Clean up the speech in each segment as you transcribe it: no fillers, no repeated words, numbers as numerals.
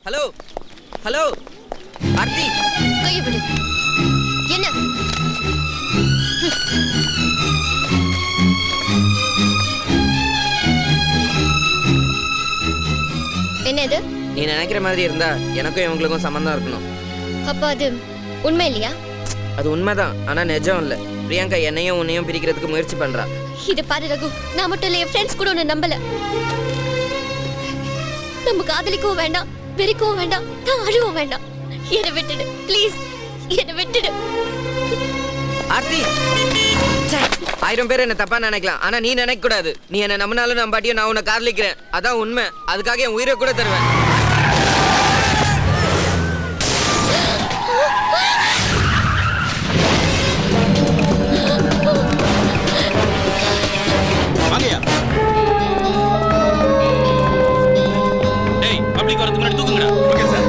Hello hello Aarthi, கையை விடு. என்ன? என்ன இது? நீ நினைக்கிற மாதிரி இருந்தா எனக்கும் இவங்களுக்கும் சம்பந்தம் இருக்கணும். அப்ப அது உண்மை இல்லையா? அது உண்மைதான், ஆனா நிஜம் இல்ல. பிரியங்கா என்னையும் உன்னையும் பிரிக்கிறதுக்கு முயற்சி பண்றா. இது பாரு ரகு, நான் மட்டும் இல்ல, என் ஃப்ரெண்ட்ஸ் கூட உன்னை நம்பல. நம்ம காதலிக்கவும் வேண்டாம், வெறிக்கவும் வேண்டாம், நான் அழுவும் வேண்டாம். என்னை விட்டுடு ப்ளீஸ், என்னை விட்டுடு. ஆர்த்தி, 1000 பேர் என்ன தப்பா நினைக்கலாம், ஆனா நீ நினைக்க கூடாது. நீ என்ன நம்பினாலும் நம்பாட்டியும் நான் உன்னை காதலிக்கிறேன், அதான் உண்மை. அதுக்காக என் உயிரை கூட தருவேன். வாங்கயா. டேய், பப்ளிக் வரதுக்கு முன்னாடி தூக்குங்கடா. Okay sir.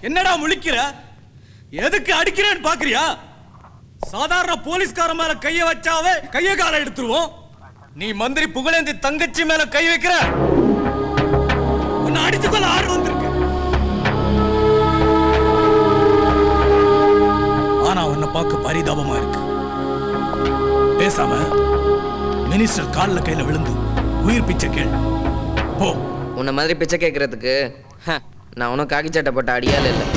என்னடா முழிக்கிற? எதுக்கு அடிக்கிறேன்னு பாக்குறியா? சாதாரண போலீஸ்கார மேல கைய வச்சாவே கைய கால எடுத்துருவோம். நீ மந்திரி புகழேந்தி தங்கச்சி மேல கை வைக்கிற, உன்னை அடிச்சுக்கொள்ள ஆடு வந்திருக்கு. ஆனா உன்னை பார்க்க பரிதாபமா இருக்கு. பேசாம மினிஸ்டர் கால்ல கையில விழுந்து உயிர் பிச்சை கேள் போ. உன்னை மாதிரி பிச்சை கேட்கறதுக்கு நான் உனக்கு காக்கி சட்டை போட்ட அடியால் இல்லை.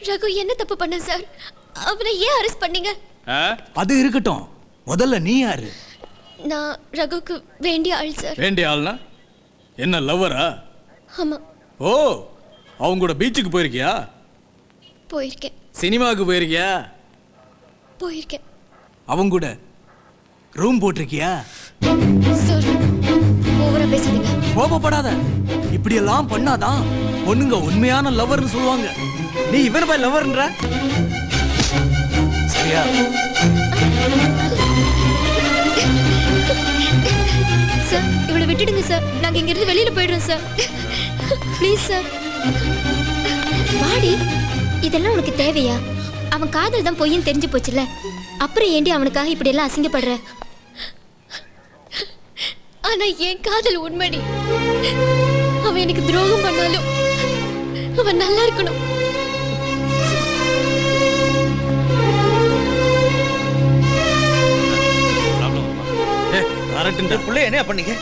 ரகு என்ன தப்பு பண்ண சார்? அவனை ஏன் அரெஸ்ட் பண்ணீங்க? அது இருக்கட்டும், முதல்ல நீ யாரு? நான் ரகுக்கு வேண்டிய ஆள் சார். வேண்டிய ஆள்னா என்ன, லவ்வரா? ஆமா. ஓ, அவங்க கூட பீச்சுக்கு போயிருக்கியா? போயிருக்கேன். சினிமாவுக்கு போயிருக்கியா? போயிருக்கேன். அவங்க கூட ரூம் போட்டிருக்கியா? சார், ஓவரா பேசாதீங்க. கோபப்படாத. இப்படி எல்லாம் பண்ணாதான் பொண்ணுங்க உண்மையான லவ்வர்னு சொல்லுவாங்க. நீ இவன போய் லவ்வர்ன்ற சரியா? சார், இவனை விட்டுடுங்க சார். நாங்க இங்க இருந்து வெளியில போயிடுறோம் சார். Please sir. வாடி. இதெல்லாம் உனக்கு தேவையா? அவன் காதல் தான் பொய்ன்னு தெரிஞ்சு போச்சுல, அப்புறம் ஏண்டி அவனுக்காக இப்படி எல்லாம் அசிங்கப்படுற? ஆனா என் காதல் உண்மைடி. அவன் எனக்கு துரோகம் பண்ணாலும் அவன் நல்லா இருக்கணும். என்னையா பண்ணீங்க?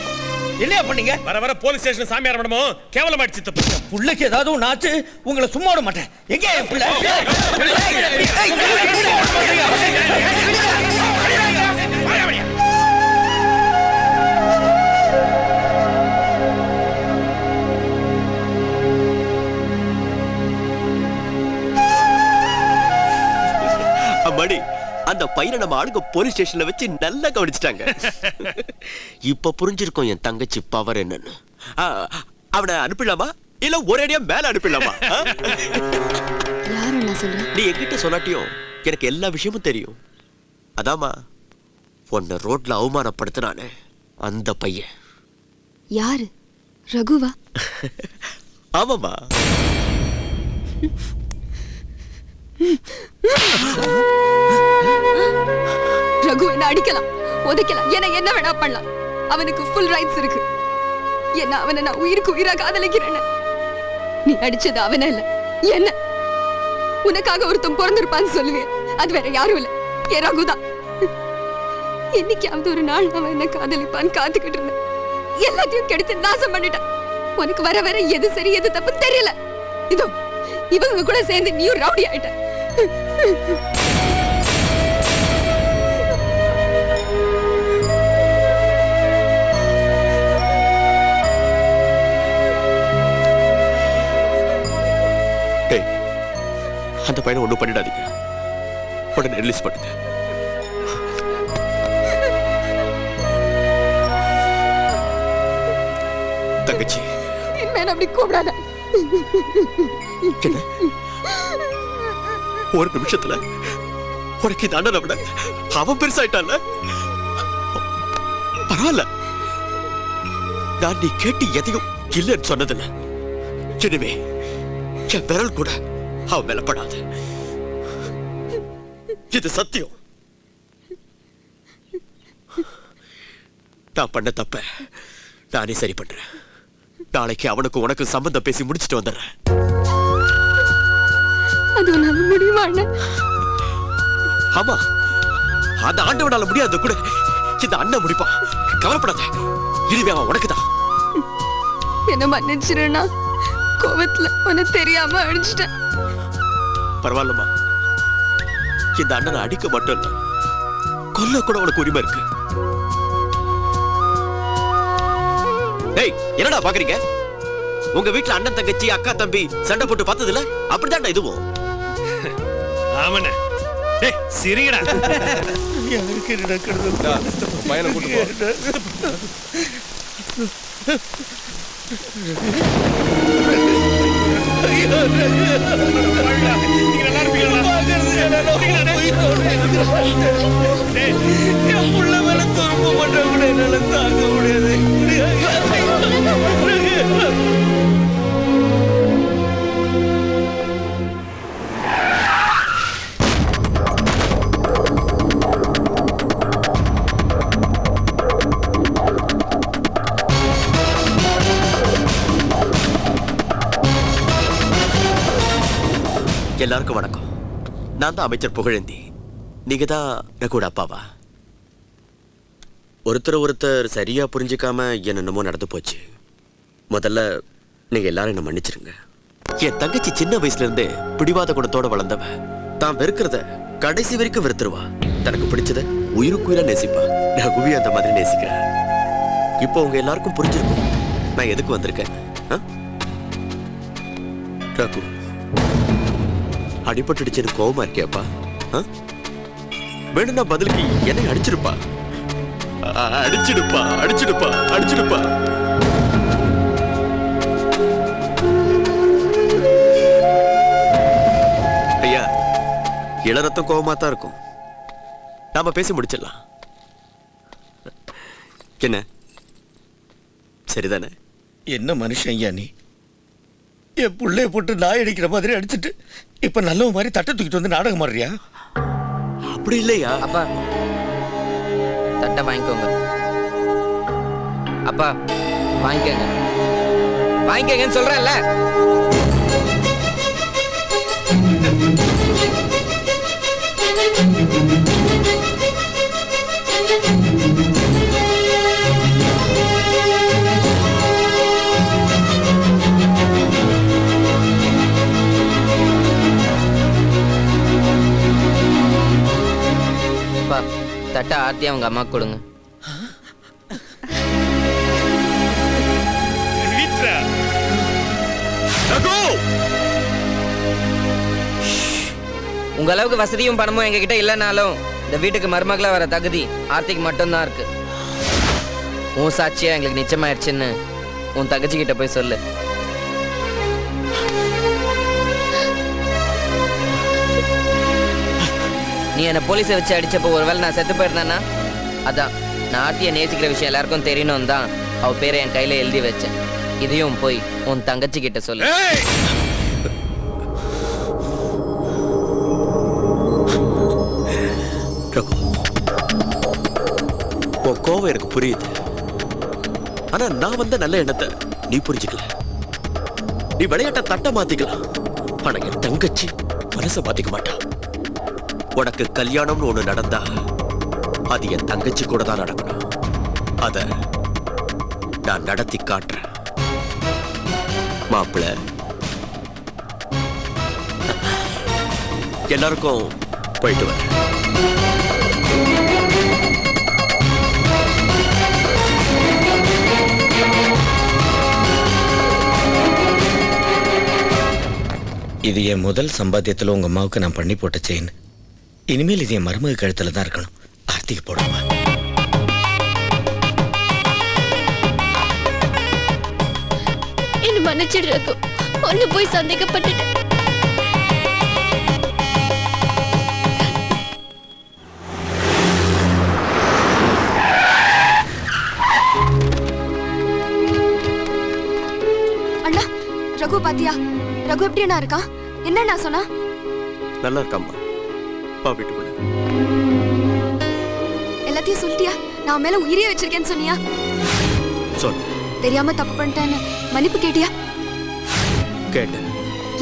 என்னையா பண்ணீங்க? வர வர போலீஸ் ஸ்டேஷன் சாமியார் மடமோ கேவலமாயிடுச்சு. தப்பு புள்ளைக்கு ஏதாவது ஒன்று ஆச்சு, உங்களை சும்மா விட மாட்டேன். எங்க என் புள்ள? அம்மாடி, அந்த பையனை நம்ம ஆளுங்க போலீஸ் ஸ்டேஷன்ல வச்சு நல்லா கவனிச்சிட்டாங்க. இப்ப புரிஞ்சிருக்கும் என் தங்கச்சி பவர் என்னன்னு. அவனை அனுப்பிடலாமா இல்ல ஒரேடியா மேல அனுப்பிடலாமா? யாரு நான் சொல்றேன்? நீ என்கிட்ட சொல்லாட்டியும் எனக்கு எல்லா விஷயமும் தெரியும். அதாமா உன்னை ரோட்ல அவமானப்படுத்தினானே அந்த பையன். யாரு? ரகுவா? ஆமாமா. ரகு என்ன அடிக்கலாம், உதைக்கலாம், என்ன வேணா பண்ணலாம். அவனுக்கு ஃபுல் ரைட்ஸ் இருக்கு. என்ன அவனை நான் உயிருக்கு உயிரா காதலிக்கிறேன்னு. நீ அடிச்சது அவன இல்ல, என்ன. உனக்காக ஒருத்தன் பிறந்திருப்பான்னு சொல்லுவேன், அது வேற யாரும் இல்ல, என் ரகுதான். என்னைக்காவது ஒரு நாள் அவன் என்ன காதலிப்பான்னு காத்துக்கிட்டு இருந்தேன். எல்லாத்தையும் கெடுத்து நாசம் பண்ணிட்டான். உனக்கு வர வர எது சரி எது தப்பு தெரியல. இதோ இவங்க கூட சேர்ந்து நீயும் ரவுடி ஆயிட்ட. டேய், அந்த பையனை ஒண்ணும் பண்ணிடாதீங்க. உடனே ரிலீஸ் பண்ணுங்க. தங்கச்சி, இனிமேல் அப்படி கூப்பிடாத. என்ன? ஒரு நிமிஷத்துல உனக்கு இந்த அண்ணனை விட அவன் பெருசாயிட்டான்ல. பரவாயில்ல, நான் நீ கேட்டு எதையும் இல்லைன்னு சொன்னதில்ல. இனிமே என் விரல் கூட அவன் மேல படாது. இது சத்தியம். நான் பண்ண தப்ப நானே சரி பண்றேன். நாளைக்கு அவனுக்கு உனக்கு சம்பந்தம் பேசி முடிச்சிட்டு வந்துடுறேன். அது உன்னால முடியுமா அண்ணன்? ஆமா, அந்த ஆண்டவனால முடியாது கூட இந்த அண்ணன் முடிப்பான். கவலைப்படாத, இனிமே அவன் உனக்குதான். என்ன மன்னிச்சிருண்ணா, கோவத்துல உன்னை தெரியாம அடிச்சிட்டேன். பரவாயில்லம்மா, இந்த அண்ணனை அடிக்க மட்டும் இல்ல, கொல்ல கூட உனக்கு உரிமை இருக்கு. டேய், என்னடா பாக்குறீங்க? உங்க வீட்டுல அண்ணன் தங்கச்சி அக்கா தம்பி சண்டை போட்டு பார்த்தது இல்ல? அப்படிதான் இதுவும். ஆமாண்ணே. டேய் சிரிங்கடா. எனக்கு நடக்கிறது பையனை கூட்டு நீங்க நல்லா என் புள்ள மேல திரும்ப மாட்டேன் கூட என்னால தாங்க முடியாது. எல்லாருக்கும் வணக்கம். நான் தான் அமைச்சர் புகழேந்தி. நீங்க தான் ரகுவோட அப்பாவா? ஒருத்தர் சரியா புரிஞ்சுக்காம என்னென்னமோ நடந்து போச்சு. முதல்ல நீங்க எல்லாரும் என்ன மன்னிச்சிருங்க. என் தங்கச்சி சின்ன வயசுல இருந்தே பிடிவாத குணத்தோட வளர்ந்தவ. தான் வெறுக்கிறத கடைசி வரைக்கும் வெறுத்துருவா. தனக்கு பிடிச்சத உயிருக்குயிரா நேசிப்பா. ரகுவி அந்த மாதிரி நேசிக்கிறேன். இப்போ உங்க எல்லாருக்கும் புரிஞ்சிருக்கும் நான் எதுக்கு வந்திருக்கேன். ரகு, அடிபட்டுடுச்சுன்னு கோவமா இருக்கியாப்பா? வேணும்னா பதிலுக்கு என்னை அடிச்சிருப்பா. அடிச்சிடுப்பா, அடிச்சிடுப்பா, அடிச்சிடுப்பா. ஐயா, இளரத்தம் கோவமா தான் இருக்கும். நாம பேசி முடிச்சிடலாம். என்ன, சரிதானே? என்ன மனுஷன் ஐயா நீ? என் புள்ளைய போட்டு நாய் அடிக்கிற மாதிரி அடிச்சுட்டு இப்ப நல்ல மாதிரி தட்டை தூக்கிட்டு வந்து நாடகம் ஆடுறியா? அப்படி இல்லையா? அப்பா, தட்டை வாங்கிக்கோங்க. அப்பா, வாங்கிக்கோங்க. வாங்கிக்கங்கன்னு சொல்றேன்ல. அப்பா, தட்டை ஆர்த்தி அவங்க அம்மா கொடுங்க. உங்க அளவுக்கு வசதியும் பணமும் எங்க கிட்ட இல்லைனாலும் இந்த வீட்டுக்கு மருமகளா வர தகுதி ஆர்த்திக்கு மட்டும்தான் இருக்கு. உன் சாட்சியா எங்களுக்கு நிச்சயமாயிடுச்சுன்னு உன் தங்கச்சி கிட்ட போய் சொல்லு. நீ என்ன போலீஸை வச்சு அடிச்சப்போ ஒருவேளை நான் செத்து போயிருந்தேன்னா, அதான் நான் ஆர்த்தியை நேசிக்கிற விஷயம் எல்லாருக்கும் தெரியணும் தான் அவ பேரை என் கையில எழுதி வச்சேன். இதையும் போய் உன் தங்கச்சி கிட்ட சொல்லு. கோவம் எனக்கு புரியுது. ஆனா நான் வந்த நல்ல எண்ணத்தை நீ புரிஞ்சுக்கல. நீ விளையாட்ட தட்ட மாத்திக்கலாம், ஆனா என் தங்கச்சி மனச மாத்திக்க மாட்டா. உனக்கு கல்யாணம்னு ஒண்ணு நடந்தா அது என் தங்கச்சி கூட தான் நடக்கணும். அத நான் நடத்தி காட்டுறேன். மாப்பிள்ள, எல்லாருக்கும் போயிட்டு வர. இது என் முதல் சம்பாத்தியத்தில் உங்க அம்மாவுக்கு நான் பண்ணி போட்ட செயின். இனிமேல் இது என் மருமக கழுத்துல தான் இருக்கணும். ஆர்த்திக்கு போடுமா? என்ன மன்னிச்சிடு ரகு, ஒன்னு போய் சந்தேகப்பட்டுட்டேன். அண்ணா, ரகு பாத்தியா? ரகு எப்படி அண்ணா இருக்கான்? என்ன சொன்னா? நல்லா இருக்காம்மா. பா வீட்டுக்குள்ள. எல்லாத்தையும் சொல்லிட்டியா? நான் மேல உயிரே வச்சிருக்கேன்னு சொன்னியா? சொல்லு. தெரியாம தப்பு பண்ணிட்டேன்னு மன்னிப்பு கேட்டியா? கேட்டேன்.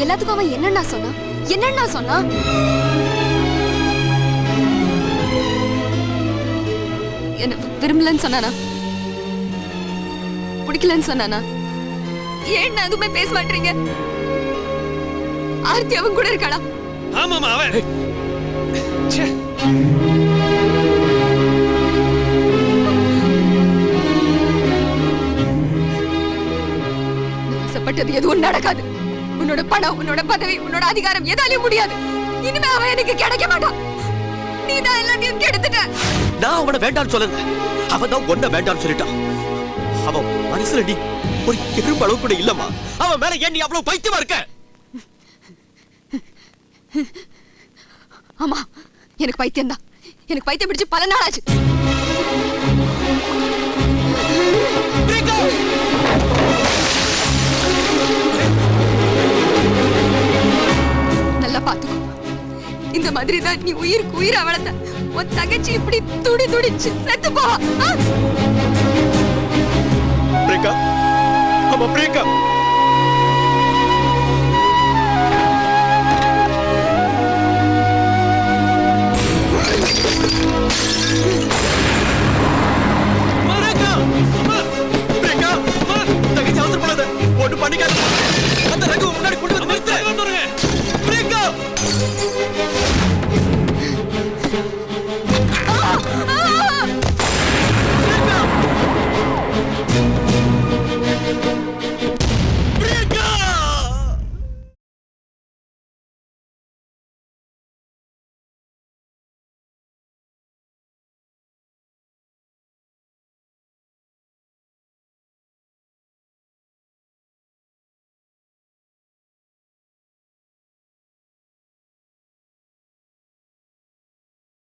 எல்லாத்துக்கும் அவன் என்னன்னா சொன்னா? என்ன விரும்பலன்னு சொன்னானா? பிடிக்கலன்னு சொன்னானா? ஏன் அதுவுமே பேச மாட்டீங்க? ஆர்த்தி அவன் கூட இருக்காளா? ஆமாமா அவன் ஆசைப்பட்டது எதுவும் நடக்காது. உன்னோட பணம், உன்னோட பதவி, உன்னோட அதிகாரம் எதாலையும் முடியாது. இனிமே அவன் எனக்கு கிடைக்க மாட்டான். நீ தான் எல்லாத்தையும் கெடுத்துட்ட. நான் அவனை வேண்டான்னு சொல்லல. அவன் தான் ஒன்ன வேண்டான்னு சொல்லிட்டான். அவன் மனசுல நீ ஒரு எறும்பு அளவு கூட இல்லம்மா. அவன் மேல ஏன் நீ அவ்வளவு பைத்தியமா இருக்க? ஆமா, எனக்கு பைத்தியம் தான். எனக்கு பைத்தியம் பிடிச்சு பல நாள் ஆச்சு. நல்லா பாத்துக்கோ. இந்த மாதிரி தான் நீ உயிருக்கு உயிரை வளர்த்த உன் தங்கச்சி இப்படி துடிச்சு செத்து போவா. பிரேகா, ஆமா பிரேகா.